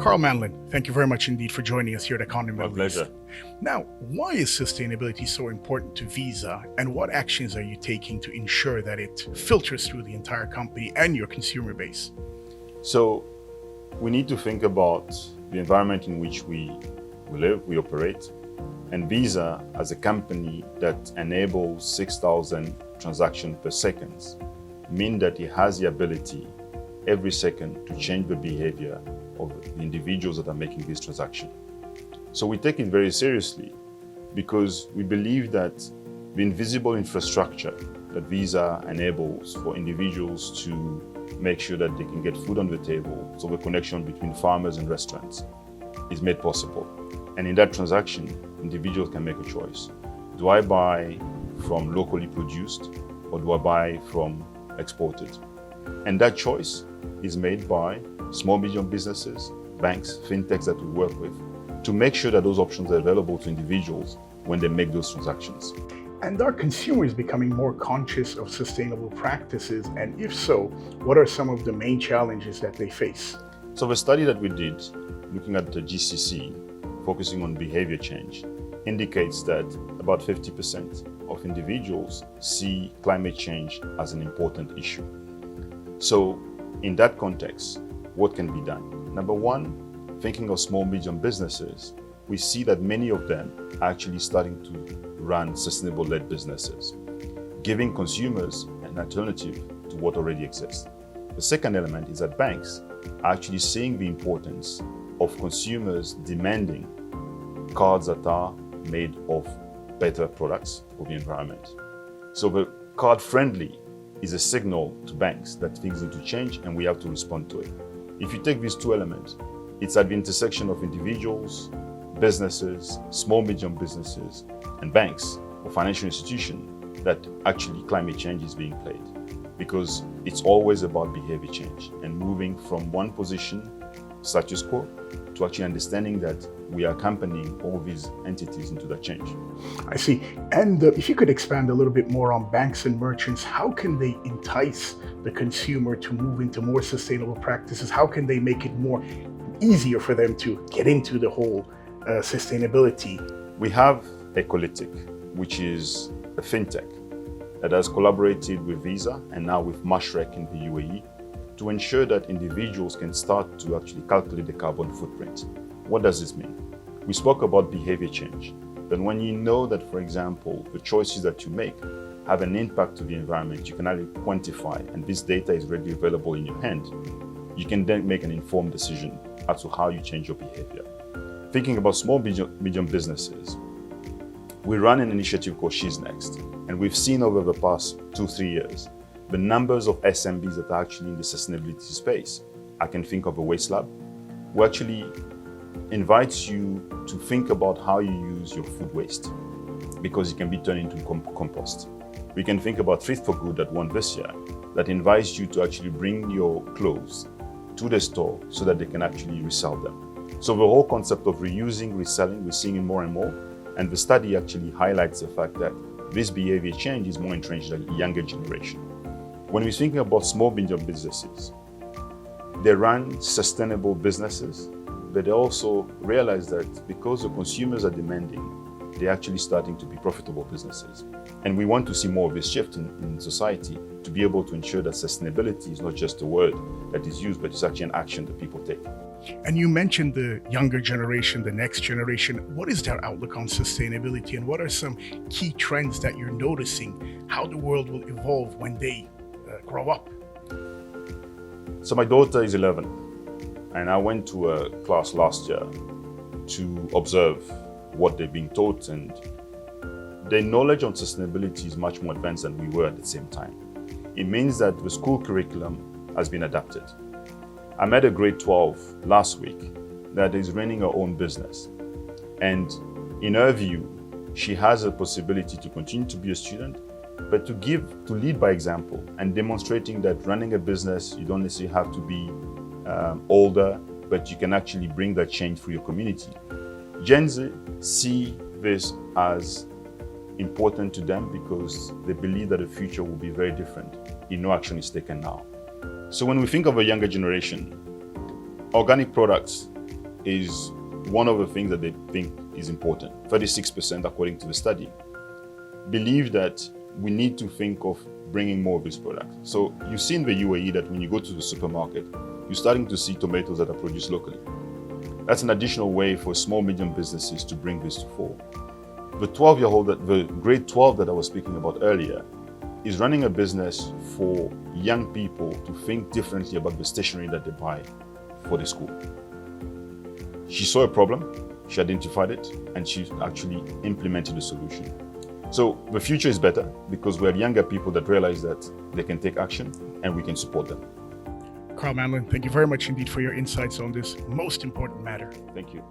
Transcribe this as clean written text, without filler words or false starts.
Carl Manlan, thank you very much indeed for joining us here at Economy My Middle East. pleasure. Now, why is sustainability so important to Visa, and what actions are you taking to ensure that it filters through the entire company and your consumer base? So we need to think about the environment in which we live, we operate, and Visa as a company that enables 6,000 transactions per second mean that it has the ability every second to change the behavior of the individuals that are making this transaction. So we take it very seriously because we believe that the invisible infrastructure that Visa enables for individuals to make sure that they can get food on the table, so the connection between farmers and restaurants is made possible. And in that transaction, individuals can make a choice. Do I buy from locally produced or do I buy from exported? And that choice is made by small, medium businesses, banks, fintechs that we work with to make sure that those options are available to individuals when they make those transactions. And are consumers becoming more conscious of sustainable practices? And if so, what are some of the main challenges that they face? So the study that we did, looking at the GCC, focusing on behavior change, indicates that about 50% of individuals see climate change as an important issue. So in that context, what can be done? Number one, thinking of small, medium businesses, we see that many of them are actually starting to run sustainable-led businesses, giving consumers an alternative to what already exists. The second element is that banks are actually seeing the importance of consumers demanding cards that are made of better products for the environment. So the card-friendly is a signal to banks that things need to change and we have to respond to it. If you take these two elements, it's at the intersection of individuals, businesses, small, medium businesses, and banks or financial institutions that actually climate change is being played. Because it's always about behavior change and moving from one position, status quo, to actually understanding that we are accompanying all these entities into that change. I see. And if you could expand a little bit more on banks and merchants, how can they entice the consumer to move into more sustainable practices? How can they make it more easier for them to get into the whole sustainability? We have Ecolytiq, which is a fintech that has collaborated with Visa and now with Mashrek in the UAE to ensure that individuals can start to actually calculate the carbon footprint. What does this mean? We spoke about behavior change. Then when you know that, for example, the choices that you make have an impact to the environment, you can actually quantify, and this data is readily available in your hand, you can then make an informed decision as to how you change your behavior. Thinking about small, medium businesses, we run an initiative called She's Next, and we've seen over the past 2-3 years the numbers of SMBs that are actually in the sustainability space. I can think of a Waste Lab, who actually invites you to think about how you use your food waste, because it can be turned into compost. We can think about Thrift for Good that won this year, that invites you to actually bring your clothes to the store so that they can actually resell them. So the whole concept of reusing, reselling, we're seeing it more and more. And the study actually highlights the fact that this behavior change is more entrenched in the younger generation. When we're thinking about small, medium businesses, they run sustainable businesses, but they also realize that because the consumers are demanding, they're actually starting to be profitable businesses. And we want to see more of this shift in society to be able to ensure that sustainability is not just a word that is used, but it's actually an action that people take. And you mentioned the younger generation, the next generation. What is their outlook on sustainability, and what are some key trends that you're noticing, how the world will evolve when they grow up? So my daughter is 11, and I went to a class last year to observe what they're being taught, and their knowledge on sustainability is much more advanced than we were at the same time. It means that the school curriculum has been adapted. I met a grade 12 last week that is running her own business. And in her view, she has a possibility to continue to be a student, but to lead by example and demonstrating that running a business, you don't necessarily have to be older, but you can actually bring that change for your community. Gen Z see this as important to them because they believe that the future will be very different if no action is taken now. So when we think of a younger generation, organic products is one of the things that they think is important. 36%, according to the study, believe that we need to think of bringing more of these products. So you see in the UAE that when you go to the supermarket, you're starting to see tomatoes that are produced locally. That's an additional way for small, medium businesses to bring this to fore. The grade 12 that I was speaking about earlier is running a business for young people to think differently about the stationery that they buy for the school. She saw a problem, she identified it, and she actually implemented a solution. So the future is better because we have younger people that realize that they can take action and we can support them. Carl Manlan, thank you very much indeed for your insights on this most important matter. Thank you.